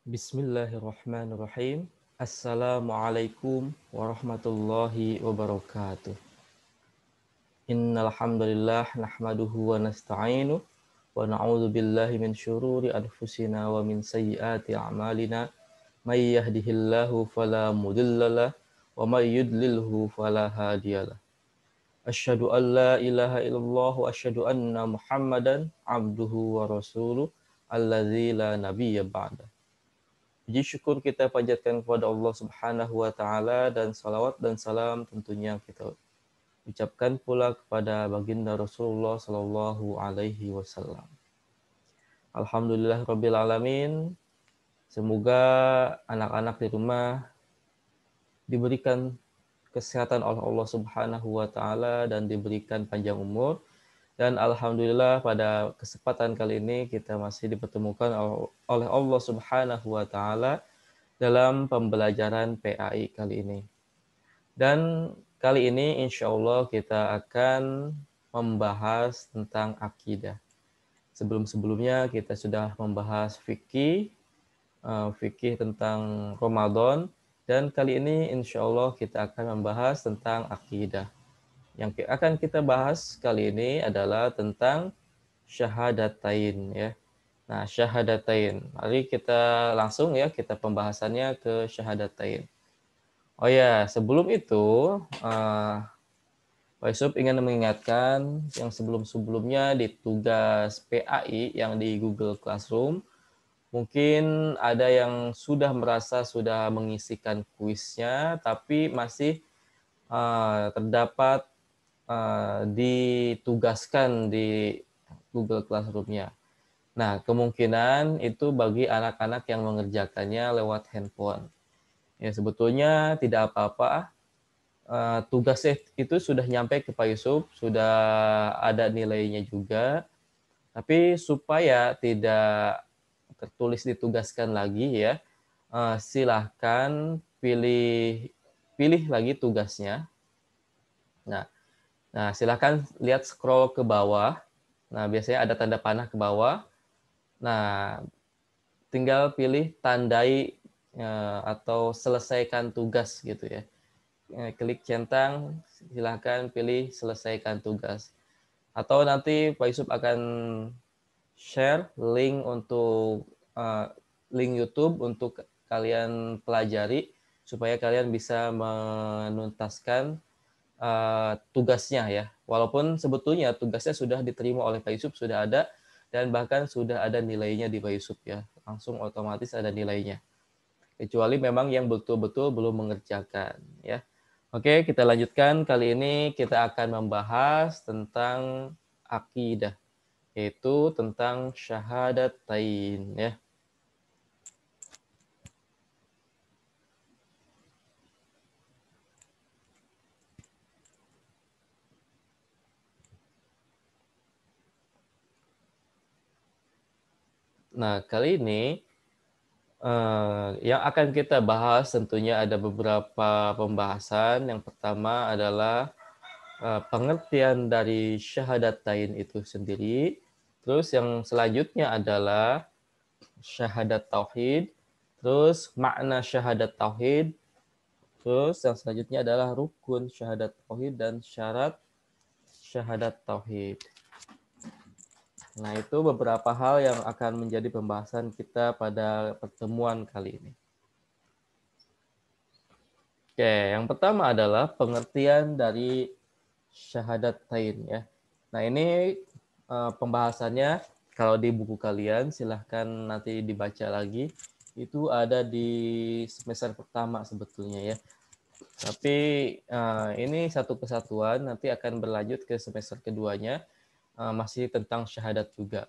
Bismillahirrahmanirrahim. Assalamualaikum warahmatullahi wabarakatuh. Innal hamdalillah nahmaduhu wa nasta'inuhu wa na'udzu billahi min syururi anfusina wa min sayyiati a'malina. May yahdihillahu fala mudhillalah wa may yudlilhu fala hadiyalah. Asyhadu an la ilaha illallah wa asyhadu anna Muhammadan abduhu wa rasuluh allazi la nabiyya ba'da. Puji syukur kita panjatkan kepada Allah Subhanahu wa taala dan salawat dan salam tentunya kita ucapkan pula kepada baginda Rasulullah sallallahu alaihi wasallam. Alhamdulillahirabbil alamin. Semoga anak-anak di rumah diberikan kesehatan oleh Allah Subhanahu wa taala dan diberikan panjang umur. Dan alhamdulillah pada kesempatan kali ini kita masih dipertemukan oleh Allah Subhanahu wa taala dalam pembelajaran PAI kali ini. Dan kali ini insya Allah kita akan membahas tentang akidah. Sebelum-sebelumnya kita sudah membahas fikih tentang Ramadan, dan kali ini insya Allah kita akan membahas tentang akidah. Yang akan kita bahas kali ini adalah tentang syahadatain ya. Nah, syahadatain. Mari kita langsung ya kita pembahasannya ke syahadatain. Oh ya, sebelum itu Pak Yusuf ingin mengingatkan yang sebelum-sebelumnya di tugas PAI yang di Google Classroom, mungkin ada yang sudah merasa sudah mengisikan kuisnya, tapi masih terdapat ditugaskan di Google Classroom-nya. Nah, kemungkinan itu bagi anak-anak yang mengerjakannya lewat handphone. Ya, sebetulnya tidak apa-apa. Tugasnya itu sudah nyampe ke Pak Yusuf, sudah ada nilainya juga. Tapi supaya tidak tertulis ditugaskan lagi ya, silahkan pilih lagi tugasnya. Nah, silahkan lihat scroll ke bawah. Nah, biasanya ada tanda panah ke bawah. Nah, tinggal pilih tandai atau selesaikan tugas gitu ya. Klik centang, silahkan pilih selesaikan tugas. Atau nanti Pak Yusuf akan share link untuk link YouTube untuk kalian pelajari supaya kalian bisa menuntaskan tugasnya ya. Walaupun sebetulnya tugasnya sudah diterima oleh Pak Yusuf, sudah ada dan bahkan sudah ada nilainya di Pak Yusuf ya. Langsung otomatis ada nilainya. Kecuali memang yang betul-betul belum mengerjakan ya. Oke, kita lanjutkan. Kali ini kita akan membahas tentang akidah, yaitu tentang syahadatain ya. Nah, kali ini yang akan kita bahas tentunya ada beberapa pembahasan. Yang pertama adalah pengertian dari syahadatain itu sendiri. Terus yang selanjutnya adalah syahadat tauhid. Terus makna syahadat tauhid. Terus yang selanjutnya adalah rukun syahadat tauhid dan syarat syahadat tauhid. Nah, itu beberapa hal yang akan menjadi pembahasan kita pada pertemuan kali ini. Oke, yang pertama adalah pengertian dari syahadatain ya. Nah, ini pembahasannya kalau di buku kalian silahkan nanti dibaca lagi. Itu ada di semester pertama sebetulnya ya. Tapi ini satu kesatuan nanti akan berlanjut ke semester keduanya masih tentang syahadat juga.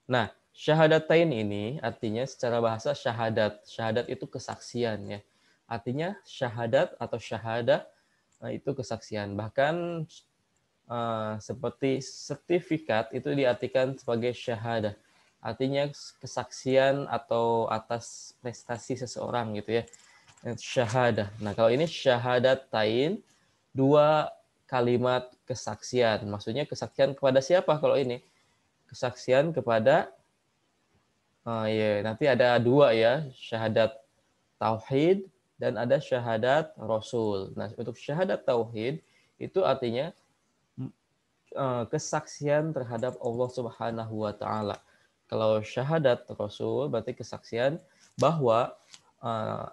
Nah, syahadatain ini artinya secara bahasa syahadat. Syahadat itu kesaksian ya. Artinya syahadat atau syahadah itu kesaksian. Bahkan seperti sertifikat itu diartikan sebagai syahadah. Artinya kesaksian atau atas prestasi seseorang gitu ya. Syahadah. Nah, kalau ini syahadatain, dua kalimat kesaksian. Maksudnya kesaksian kepada siapa kalau ini? Kesaksian kepada Ya, nanti ada dua ya, syahadat tauhid dan ada syahadat rasul. Nah, untuk syahadat tauhid itu artinya kesaksian terhadap Allah Subhanahu wa taala. Kalau syahadat rasul berarti kesaksian bahwa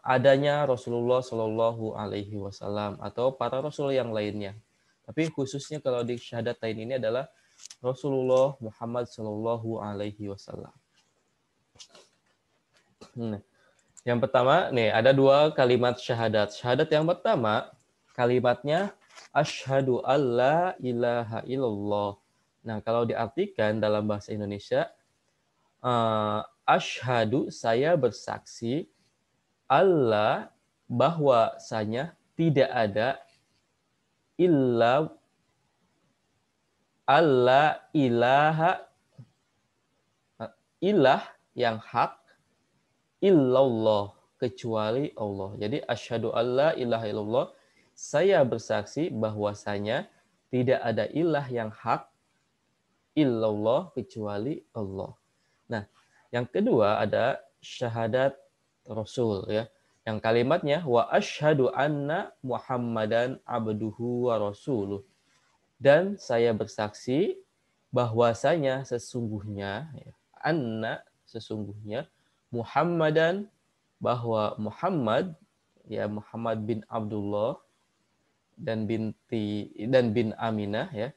adanya Rasulullah Shallallahu alaihi wasallam atau para rasul yang lainnya. Tapi khususnya kalau di syahadatain ini adalah Rasulullah Muhammad Shallallahu alaihi wasallam. Yang pertama, nih ada dua kalimat syahadat. Syahadat yang pertama, kalimatnya asyhadu alla ilaha illallah. Nah, kalau diartikan dalam bahasa Indonesia, asyhadu saya bersaksi Allah bahwasanya tidak ada illa alla ilaha ilah yang hak illallah kecuali Allah. Jadi asyhadu alla ilaha illallah, saya bersaksi bahwasanya tidak ada ilah yang hak illallah kecuali Allah. Nah, yang kedua ada syahadat rasul ya. Yang kalimatnya wa asyhadu anna Muhammadan abduhu wa rasuluh. Dan saya bersaksi bahwasanya sesungguhnya ya, anna sesungguhnya Muhammadan bahwa Muhammad ya Muhammad bin Abdullah dan bin Aminah ya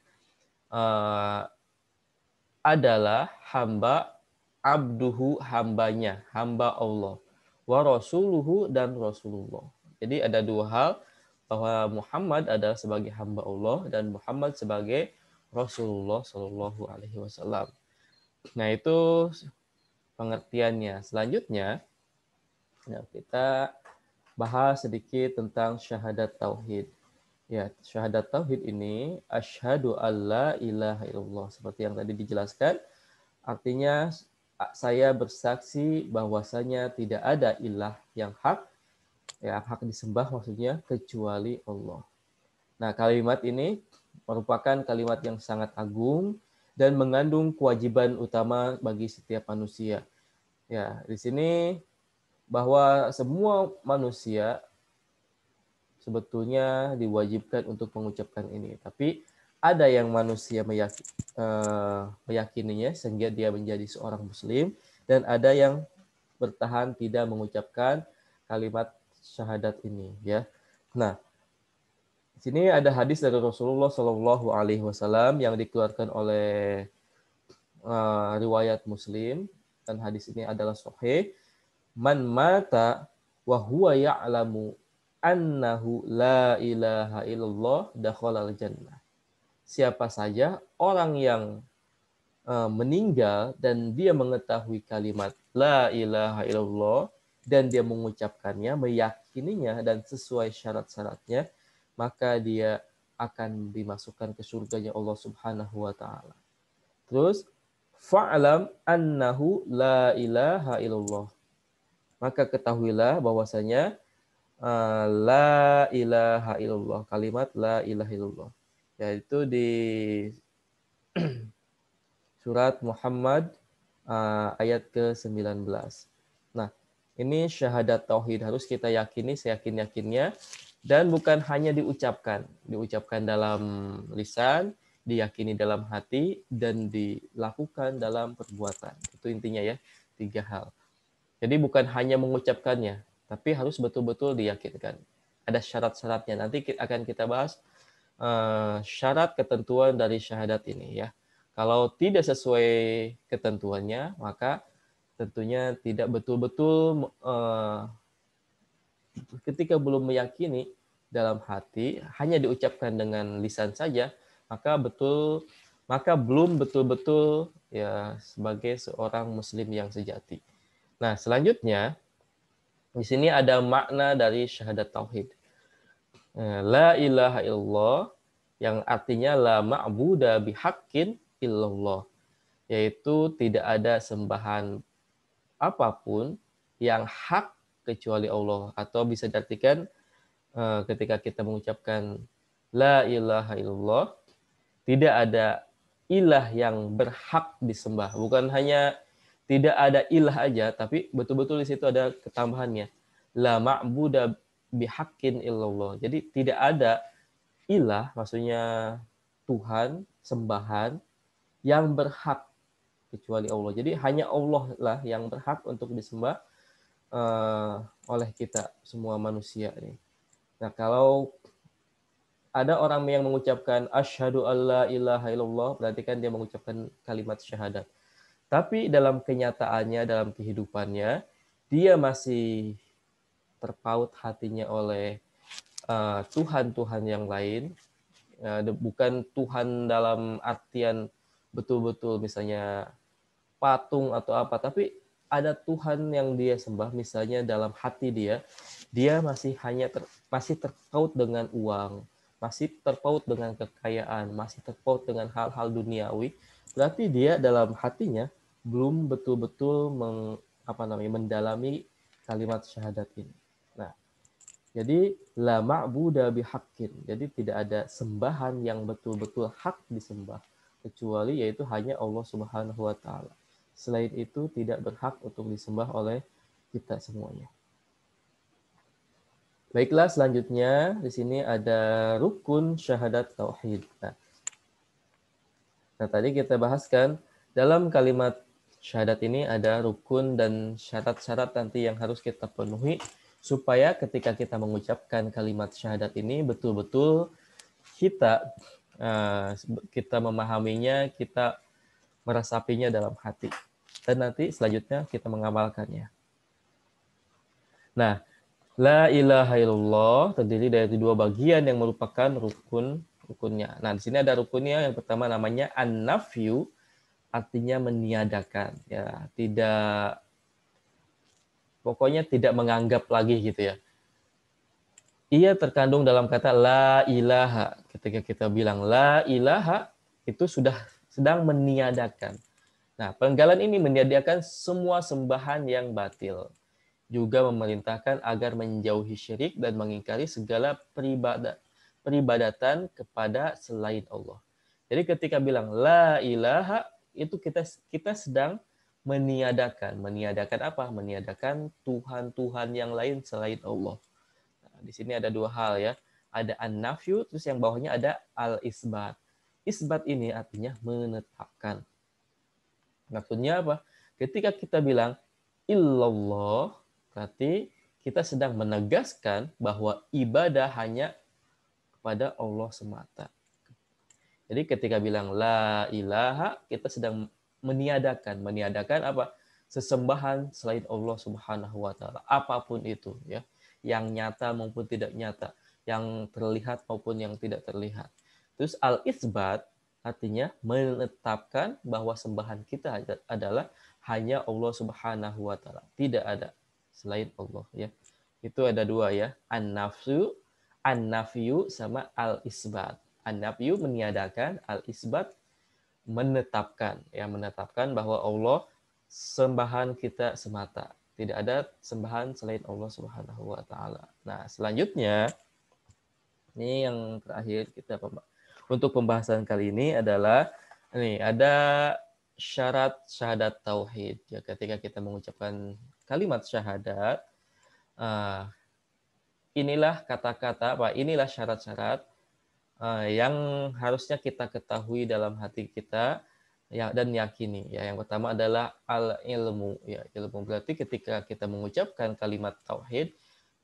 adalah hamba abduhu hambanya hamba Allah wa rasuluhu dan Rasulullah. Jadi ada dua hal bahwa Muhammad adalah sebagai hamba Allah dan Muhammad sebagai Rasulullah Shallallahu Alaihi Wasallam. Nah itu pengertiannya. Selanjutnya, ya, kita bahas sedikit tentang syahadat tauhid. Ya, syahadat tauhid ini asyhadu alla ilaha illallah seperti yang tadi dijelaskan. Artinya saya bersaksi bahwasanya tidak ada ilah yang hak, ya hak disembah maksudnya kecuali Allah. Nah, kalimat ini merupakan kalimat yang sangat agung dan mengandung kewajiban utama bagi setiap manusia. Ya, di sini bahwa semua manusia sebetulnya diwajibkan untuk mengucapkan ini. Tapi ada yang manusia meyakininya sehingga dia menjadi seorang muslim dan ada yang bertahan tidak mengucapkan kalimat syahadat ini ya. Nah, di sini ada hadis dari Rasulullah Shallallahu alaihi wasallam yang dikeluarkan oleh riwayat Muslim dan hadis ini adalah sahih. Man mata wa huwa ya'lamu annahu la ilaha illallah dakhalal jannah. Siapa saja orang yang meninggal dan dia mengetahui kalimat la ilaha illallah dan dia mengucapkannya, meyakininya dan sesuai syarat-syaratnya, maka dia akan dimasukkan ke surganya Allah Subhanahu wa taala. Terus fa'lam annahu la ilaha illallah. Maka ketahuilah bahwasanya la ilaha illallah, kalimat la ilaha illallah, yaitu di surat Muhammad ayat ke-19. Nah, ini syahadat tauhid harus kita yakini seyakin-yakinnya dan bukan hanya diucapkan dalam lisan, diyakini dalam hati dan dilakukan dalam perbuatan. Itu intinya ya, 3 hal. Jadi bukan hanya mengucapkannya, tapi harus betul-betul diyakinkan. Ada syarat-syaratnya. Nanti akan kita bahas syarat ketentuan dari syahadat ini ya. Kalau tidak sesuai ketentuannya, maka tentunya tidak betul-betul ketika belum meyakini dalam hati, hanya diucapkan dengan lisan saja, maka belum betul-betul ya sebagai seorang muslim yang sejati. Nah, selanjutnya di sini ada makna dari syahadat tauhid. La ilaha illallah yang artinya la ma'buda bihaqqin illallah, yaitu tidak ada sembahan apapun yang hak kecuali Allah, atau bisa diartikan ketika kita mengucapkan la ilaha illallah, tidak ada ilah yang berhak disembah, bukan hanya Tidak ada ilah aja, tapi betul-betul di situ ada ketambahannya. La ma'buda bihaqqin illallah. Jadi tidak ada ilah, maksudnya Tuhan, sembahan yang berhak kecuali Allah. Jadi hanya Allah lah yang berhak untuk disembah oleh kita semua manusia ini. Nah, kalau ada orang yang mengucapkan asyhadu alla ilaha illallah, berarti kan dia mengucapkan kalimat syahadat. Tapi dalam kenyataannya, dalam kehidupannya, dia masih terpaut hatinya oleh Tuhan-Tuhan yang lain, bukan Tuhan dalam artian betul-betul misalnya patung atau apa, tapi ada Tuhan yang dia sembah, misalnya dalam hati dia masih masih terpaut dengan uang, masih terpaut dengan kekayaan, masih terpaut dengan hal-hal duniawi, berarti dia dalam hatinya belum betul-betul mendalami kalimat syahadat ini. Nah, jadi la ma'buda bihaqqin. Jadi tidak ada sembahan yang betul-betul hak disembah kecuali yaitu hanya Allah Subhanahu wa taala. Selain itu tidak berhak untuk disembah oleh kita semuanya. Baiklah, selanjutnya di sini ada rukun syahadat tauhid. Nah, tadi kita bahaskan dalam kalimat syahadat ini ada rukun dan syarat-syarat nanti yang harus kita penuhi supaya ketika kita mengucapkan kalimat syahadat ini betul-betul kita kita memahaminya, kita meresapinya dalam hati. Dan nanti selanjutnya kita mengamalkannya. Nah, la ilaha illallah terdiri dari dua bagian yang merupakan rukunnya. Nah, di sini ada rukunnya. Yang pertama namanya an-nafyu, artinya meniadakan, ya, pokoknya tidak menganggap lagi gitu ya. Ia terkandung dalam kata la ilaha. Ketika kita bilang la ilaha, itu sudah sedang meniadakan. Nah, penggalan ini meniadakan semua sembahan yang batil. Juga memerintahkan agar menjauhi syirik dan mengingkari segala peribadatan kepada selain Allah. Jadi ketika bilang la ilaha, itu kita sedang meniadakan. Meniadakan apa? Meniadakan Tuhan-Tuhan yang lain selain Allah. Nah, di sini ada dua hal ya. Ada an-nafyu, terus yang bawahnya ada al-isbat. Isbat ini artinya menetapkan. Maksudnya apa? Ketika kita bilang illallah, berarti kita sedang menegaskan bahwa ibadah hanya kepada Allah semata. Jadi ketika bilang la ilaha, kita sedang meniadakan. Meniadakan apa? Sesembahan selain Allah Subhanahu wa taala. Apapun itu ya. Yang nyata maupun tidak nyata, yang terlihat maupun yang tidak terlihat. Terus al-isbat artinya menetapkan bahwa sembahan kita adalah hanya Allah Subhanahu wa taala. Tidak ada selain Allah ya. Itu ada dua ya. An-nafyu sama al-isbat. An-nafyu meniadakan, al-isbat menetapkan, ya, menetapkan bahwa Allah sembahan kita semata. Tidak ada sembahan selain Allah Subhanahu wa taala. Nah, selanjutnya ini yang terakhir kita untuk pembahasan kali ini adalah ada syarat syahadat tauhid. Ya, ketika kita mengucapkan kalimat syahadat, inilah kata-kata inilah syarat-syarat yang harusnya kita ketahui dalam hati kita ya, dan yakini. Ya, yang pertama adalah al-ilmu. Ya, ilmu berarti ketika kita mengucapkan kalimat tauhid,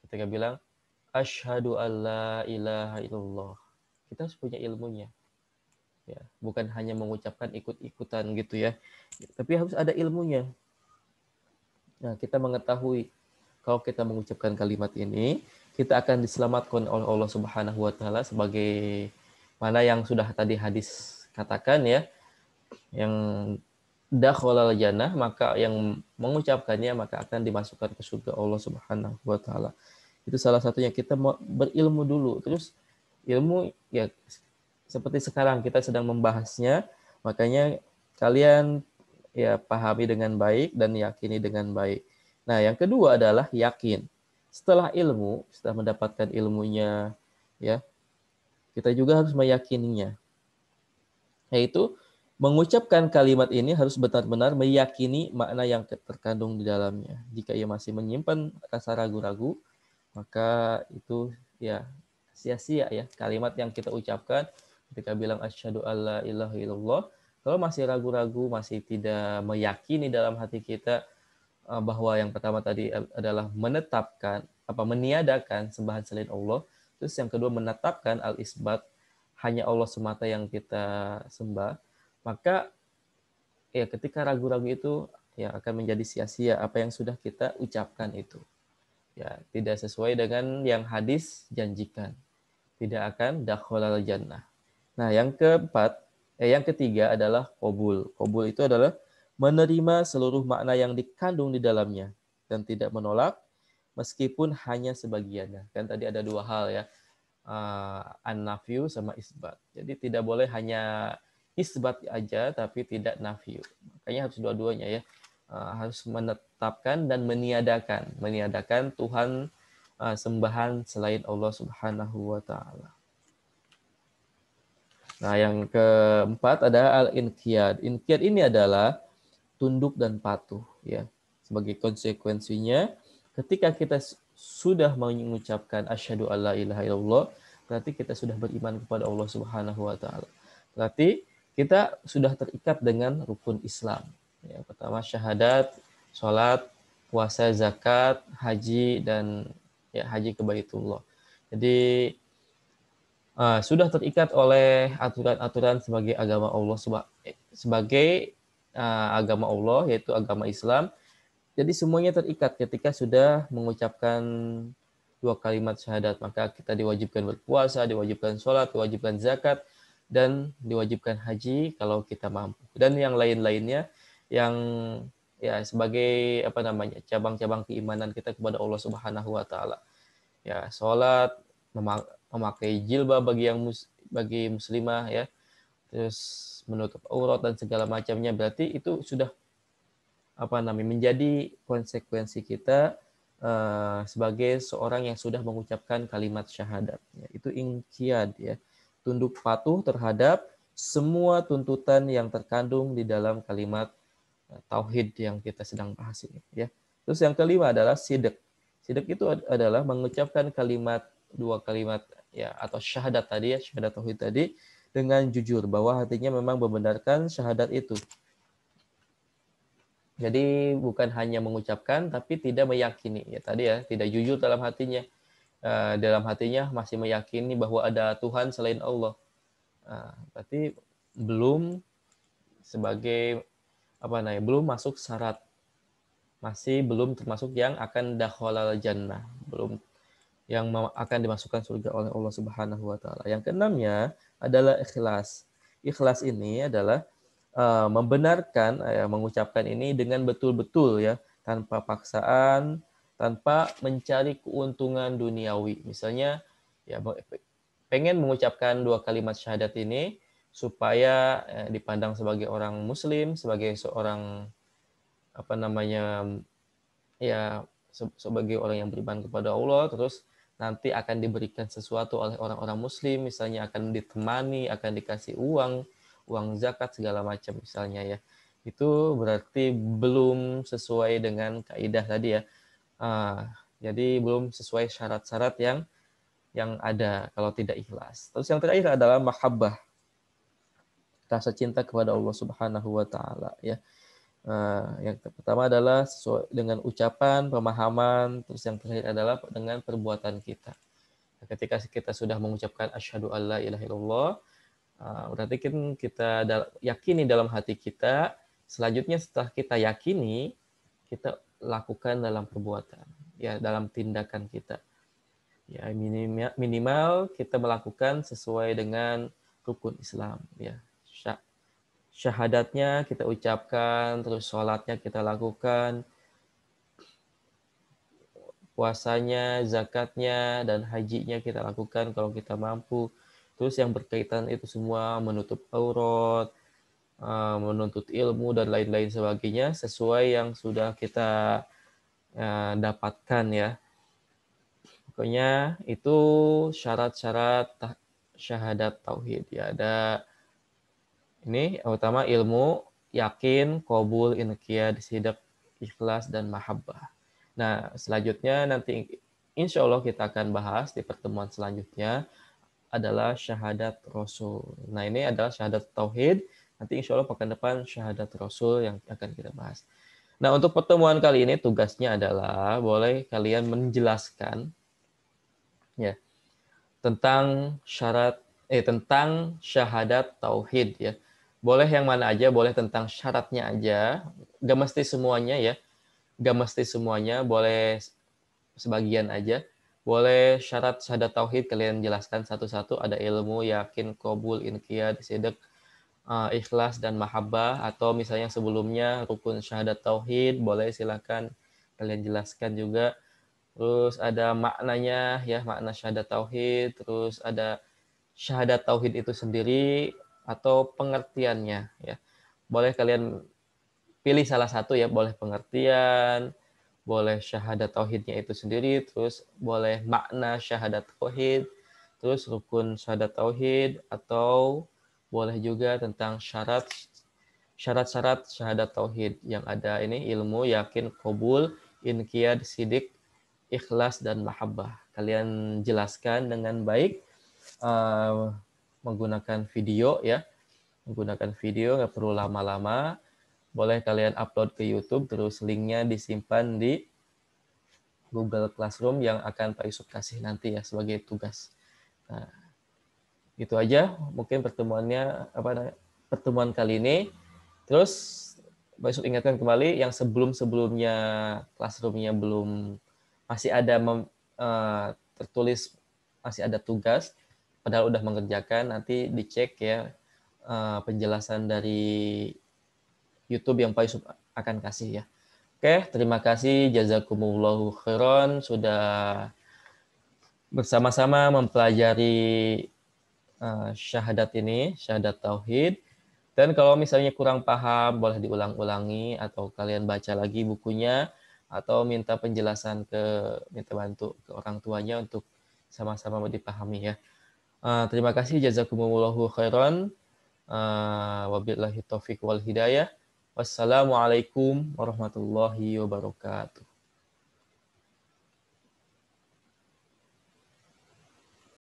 ketika bilang asyhadu alla ilaha illallah, kita harus punya ilmunya. Ya, bukan hanya mengucapkan ikut-ikutan gitu ya, tapi harus ada ilmunya. Nah, kita mengetahui kalau kita mengucapkan kalimat ini, kita akan diselamatkan oleh Allah Subhanahu wa taala sebagai mana yang sudah tadi hadis katakan ya, yang dakhalal jannah, maka yang mengucapkannya maka akan dimasukkan ke surga Allah Subhanahu wa taala. Itu salah satunya, kita mau berilmu dulu. Terus ilmu ya seperti sekarang kita sedang membahasnya, makanya kalian ya pahami dengan baik dan yakini dengan baik. Nah, yang kedua adalah yakin. Setelah ilmu, setelah mendapatkan ilmunya, ya, kita juga harus meyakininya. Yaitu mengucapkan kalimat ini harus benar-benar meyakini makna yang terkandung di dalamnya. Jika ia masih menyimpan rasa ragu-ragu, maka itu ya sia-sia ya kalimat yang kita ucapkan ketika bilang asyhadu alla ilaha illallah. Kalau masih ragu-ragu, masih tidak meyakini dalam hati kita bahwa yang pertama tadi adalah menetapkan meniadakan sembahan selain Allah, terus yang kedua menetapkan al-isbat, hanya Allah semata yang kita sembah, maka ya ketika ragu-ragu itu ya akan menjadi sia-sia apa yang sudah kita ucapkan itu. Ya, tidak sesuai dengan yang hadis janjikan. Tidak akan dakhalal jannah. Nah, yang ketiga adalah qabul. Qabul itu adalah menerima seluruh makna yang dikandung di dalamnya dan tidak menolak meskipun hanya sebagiannya. Kan tadi ada dua hal ya, an-nafyu sama isbat. Jadi tidak boleh hanya isbat aja tapi tidak nafyu. Makanya harus dua-duanya ya. Harus menetapkan dan meniadakan Tuhan sembahan selain Allah Subhanahu wa taala. Nah, yang keempat ada al-inqiyad. Inqiyad ini adalah tunduk dan patuh ya. Sebagai konsekuensinya ketika kita sudah mengucapkan asyhadu alla ilaha illallah, berarti kita sudah beriman kepada Allah Subhanahu wa taala. Berarti kita sudah terikat dengan rukun Islam. Ya, pertama syahadat, sholat, puasa, zakat, haji, dan ya haji ke Baitullah. Jadi sudah terikat oleh aturan-aturan sebagai agama Allah, sebagai agama Allah, yaitu agama Islam. Jadi semuanya terikat ketika sudah mengucapkan dua kalimat syahadat. Maka kita diwajibkan berpuasa, diwajibkan sholat, diwajibkan zakat, dan diwajibkan haji kalau kita mampu. Dan yang lain-lainnya yang ya sebagai cabang-cabang keimanan kita kepada Allah Subhanahu wa taala. Ya, sholat, memakai jilbab bagi muslimah ya. Terus menutup aurat dan segala macamnya, berarti itu sudah menjadi konsekuensi kita sebagai seorang yang sudah mengucapkan kalimat syahadat. Ya, itu inqiyad ya. Tunduk patuh terhadap semua tuntutan yang terkandung di dalam kalimat tauhid yang kita sedang bahas ini ya. Terus yang kelima adalah sidq. Sidq itu adalah mengucapkan dua kalimat ya atau syahadat tadi ya, syahadat tauhid tadi dengan jujur bahwa hatinya memang membenarkan syahadat itu. Jadi bukan hanya mengucapkan tapi tidak meyakini ya tadi ya, tidak jujur dalam hatinya. Dalam hatinya masih meyakini bahwa ada Tuhan selain Allah. Berarti belum sebagai belum masuk syarat, masih belum termasuk yang akan dakhalal jannah, belum yang akan dimasukkan surga oleh Allah Subhanahu wa taala. Yang keenamnya adalah ikhlas. Ikhlas ini adalah membenarkan mengucapkan ini dengan betul-betul ya, tanpa paksaan, tanpa mencari keuntungan duniawi. Misalnya ya pengen mengucapkan dua kalimat syahadat ini supaya dipandang sebagai orang muslim, sebagai seorang ya sebagai orang yang beriman kepada Allah, terus nanti akan diberikan sesuatu oleh orang-orang muslim, misalnya akan ditemani, akan dikasih uang zakat segala macam misalnya ya. Itu berarti belum sesuai dengan kaidah tadi ya. Jadi belum sesuai syarat-syarat yang ada kalau tidak ikhlas. Terus yang terakhir adalah mahabbah. Rasa cinta kepada Allah Subhanahu wa taala ya. Yang pertama adalah sesuai dengan ucapan, pemahaman, terus yang terakhir adalah dengan perbuatan kita. Ketika kita sudah mengucapkan asyhadu alla ilaha illallah, berarti kan kita yakini dalam hati kita. Selanjutnya setelah kita yakini, kita lakukan dalam perbuatan, ya dalam tindakan kita. Ya minimal kita melakukan sesuai dengan rukun Islam, ya. Syahadatnya kita ucapkan, terus sholatnya kita lakukan, puasanya, zakatnya, dan hajinya kita lakukan kalau kita mampu. Terus yang berkaitan itu semua menutup aurat, menuntut ilmu, dan lain-lain sebagainya sesuai yang sudah kita dapatkan ya. Pokoknya itu syarat-syarat syahadat tauhid ya. Ada Ini utama ilmu, yakin, qabul, inqiyad, sidq, ikhlas, dan mahabbah. Nah, selanjutnya nanti insya Allah kita akan bahas di pertemuan selanjutnya adalah syahadat Rasul. Nah, ini adalah syahadat Tauhid. Nanti insya Allah pekan depan syahadat Rasul yang akan kita bahas. Nah, untuk pertemuan kali ini tugasnya adalah boleh kalian menjelaskan ya tentang tentang syahadat tauhid ya. Boleh yang mana aja, boleh tentang syaratnya aja, gak mesti semuanya ya. Gak mesti semuanya, boleh sebagian aja. Boleh syarat syahadat tauhid kalian jelaskan satu-satu, ada ilmu, yakin, qabul, inqiyad, sidq, ikhlas dan mahabbah, atau misalnya sebelumnya rukun syahadat tauhid, boleh silakan kalian jelaskan juga. Terus ada maknanya ya, makna syahadat tauhid, terus ada syahadat tauhid itu sendiri atau pengertiannya ya. Boleh kalian pilih salah satu ya, boleh pengertian, boleh syahadat tauhidnya itu sendiri, terus boleh makna syahadat tauhid, terus rukun syahadat tauhid, atau boleh juga tentang syarat-syarat syahadat tauhid yang ada ini ilmu, yakin, qabul, inqiyad, sidik, ikhlas, dan mahabbah. Kalian jelaskan dengan baik menggunakan video ya, menggunakan video, nggak perlu lama-lama. Boleh kalian upload ke YouTube, terus linknya disimpan di Google Classroom yang akan Pak Yusuf kasih nanti ya sebagai tugas. Nah, itu aja mungkin pertemuan kali ini. Terus Pak Yusuf ingatkan kembali yang sebelum-sebelumnya Classroom-nya masih ada tertulis masih ada tugas, padahal udah mengerjakan, nanti dicek ya penjelasan dari YouTube yang Pak Yusuf akan kasih ya. Oke, terima kasih. Jazakumullahu khairan sudah bersama-sama mempelajari syahadat ini, syahadat tauhid. Dan kalau misalnya kurang paham, boleh diulang-ulangi atau kalian baca lagi bukunya atau minta bantu ke orang tuanya untuk sama-sama dipahami ya. Terima kasih. Jazakumullahu khairan. Wabillahi taufiq wal hidayah. Wassalamualaikum warahmatullahi wabarakatuh.